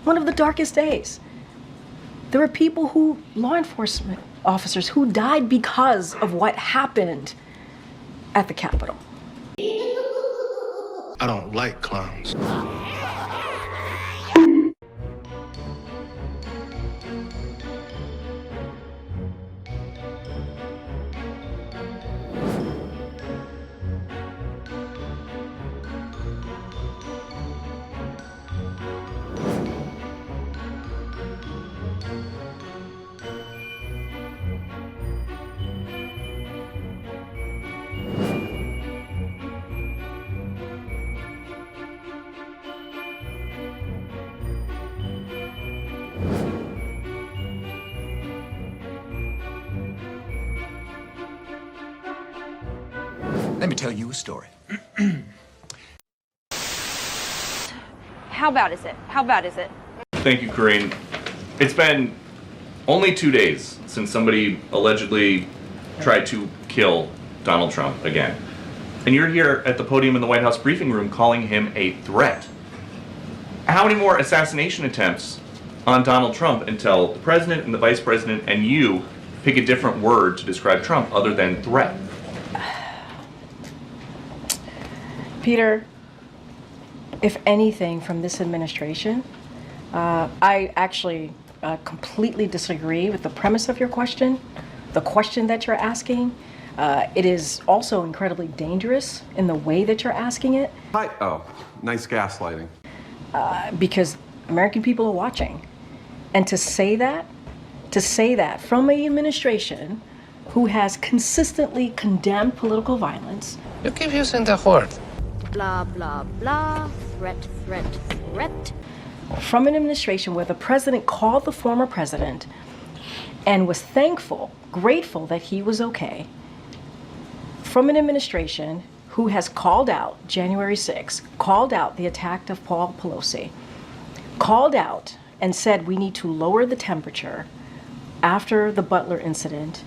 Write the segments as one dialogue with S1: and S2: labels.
S1: one of the darkest days. There were law enforcement officers who died because of what happened at the Capitol.
S2: I don't like clowns.
S3: Let me tell you a story.
S4: How bad is it? How bad is it?
S5: Thank you, Karine. It's been only 2 days since somebody allegedly tried to kill Donald Trump again. And you're here at the podium in the White House briefing room calling him a threat. How many more assassination attempts on Donald Trump until the president and the vice president and you pick a different word to describe Trump other than threat?
S1: Peter, if anything from this administration, I actually completely disagree with the premise of your question, the question that you're asking. It is also incredibly dangerous in the way that you're asking it.
S6: Oh, nice gaslighting.
S1: Because American people are watching. And to say that from an administration who has consistently condemned political violence.
S2: You keep using the word.
S4: Blah, blah, blah. Threat, threat, threat.
S1: From an administration where the president called the former president and was thankful, grateful that he was okay. From an administration who has called out January 6th, called out the attack of Paul Pelosi, called out and said we need to lower the temperature after the Butler incident.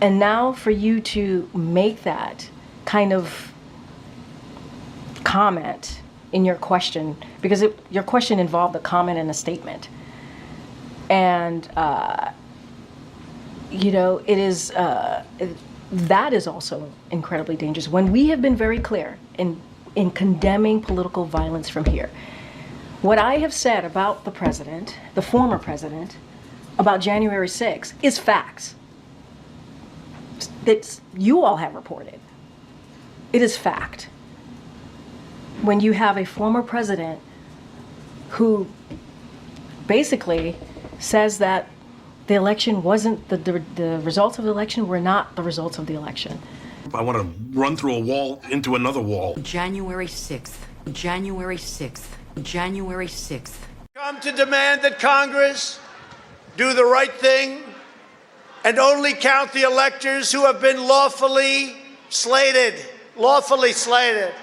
S1: And now for you to make that kind of comment in your question, because your question involved a comment and a statement. And, it is, that is also incredibly dangerous. When we have been very clear in condemning political violence from here, what I have said about the president, the former president, about January 6th is facts. That you all have reported. It is fact. When you have a former president who basically says that the election wasn't, the results of the election were not the results of the election.
S7: I want to run through a wall into another wall.
S8: January 6th. January 6th. January 6th.
S9: Come to demand that Congress do the right thing and only count the electors who have been lawfully slated. Lawfully slated.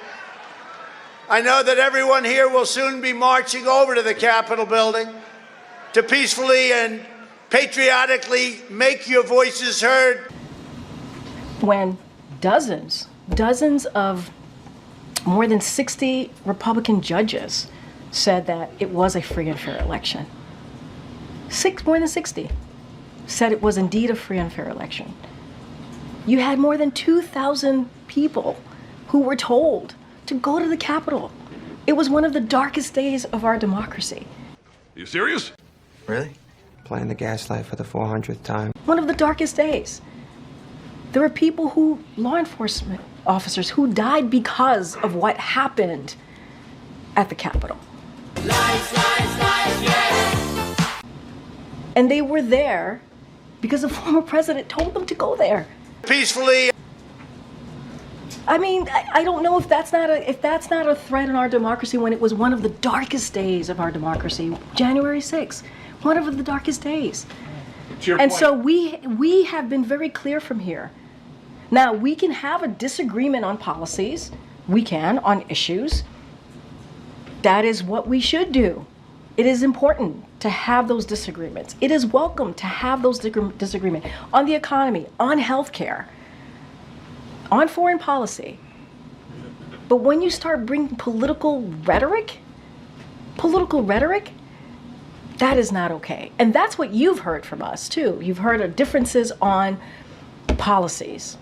S9: I know that everyone here will soon be marching over to the Capitol building to peacefully and patriotically make your voices heard.
S1: When dozens of more than 60 Republican judges said that it was a free and fair election. More than 60 said it was indeed a free and fair election. You had more than 2,000 people who were told to go to the Capitol. It was one of the darkest days of our democracy.
S7: You serious?
S2: Really?
S10: Playing the gaslight for the 400th time.
S1: One of the darkest days. There were law enforcement officers who died because of what happened at the Capitol.
S8: Lies, lies, lies, yes!
S1: And they were there because the former president told them to go there.
S9: Peacefully.
S1: I mean, I don't know if that's not a threat in our democracy when it was one of the darkest days of our democracy, January 6th, one of the darkest days. And so we have been very clear from here. Now, we can have a disagreement on policies. We can, on issues. That is what we should do. It is important to have those disagreements. It is welcome to have those disagreements on the economy, on healthcare, on foreign policy. But when you start bringing political rhetoric That is not okay. And that's what you've heard from us too. You've heard of differences on policies.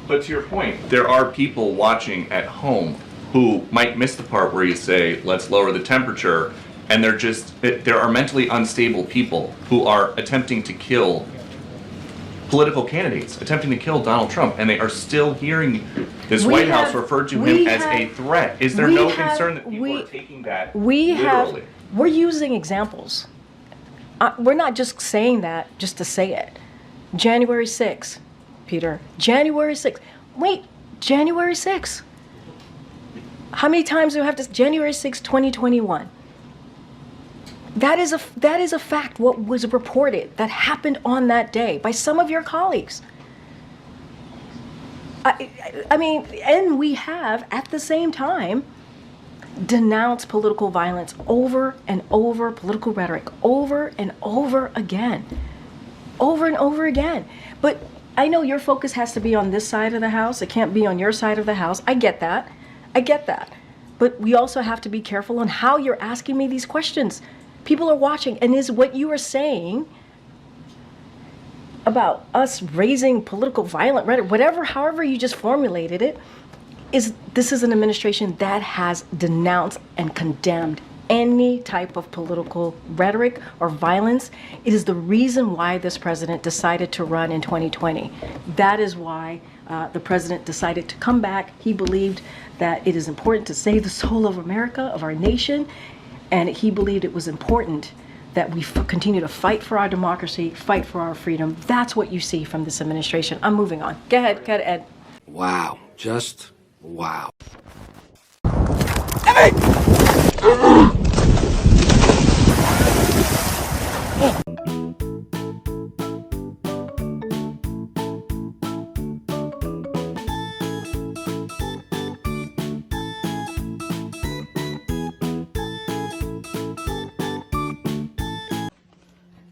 S5: But to your point, there are people watching at home who might miss the part where you say, let's lower the temperature, and there are mentally unstable people who are attempting to kill political candidates, attempting to kill Donald Trump, and they are still hearing this White House refer to him as a threat. Is there no concern that people are taking that literally?
S1: We're using examples. We're not just saying that just to say it. January 6th, Peter. January 6th. Wait, January 6th. How many times do we have to? January 6th, 2021. That is a fact. What was reported that happened on that day by some of your colleagues. I mean, and we have at the same time denounced political violence over and over, political rhetoric over and over again, over and over again. But I know your focus has to be on this side of the house. It can't be on your side of the house. I get that. I get that. But we also have to be careful on how you're asking me these questions. People are watching, and is what you are saying about us raising political violent rhetoric, whatever, however you just formulated it, this is an administration that has denounced and condemned any type of political rhetoric or violence. It is the reason why this president decided to run in 2020. That is why the president decided to come back. He believed that it is important to save the soul of America, of our nation, and he believed it was important that we continue to fight for our democracy, fight for our freedom. That's what you see from this administration. I'm moving on. Go ahead, Ed.
S2: Wow. Just wow.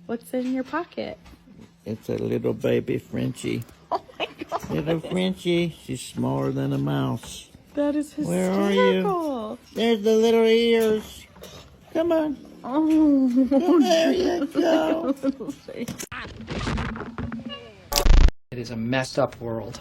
S11: What's in your pocket?
S12: It's a little baby Frenchie.
S11: Oh my God.
S12: Little Frenchie. She's smaller than a mouse.
S11: That is
S12: Where
S11: hysterical.
S12: are you? There's the little ears. Come on.
S11: Oh.
S12: There you go.
S13: It is a messed up world.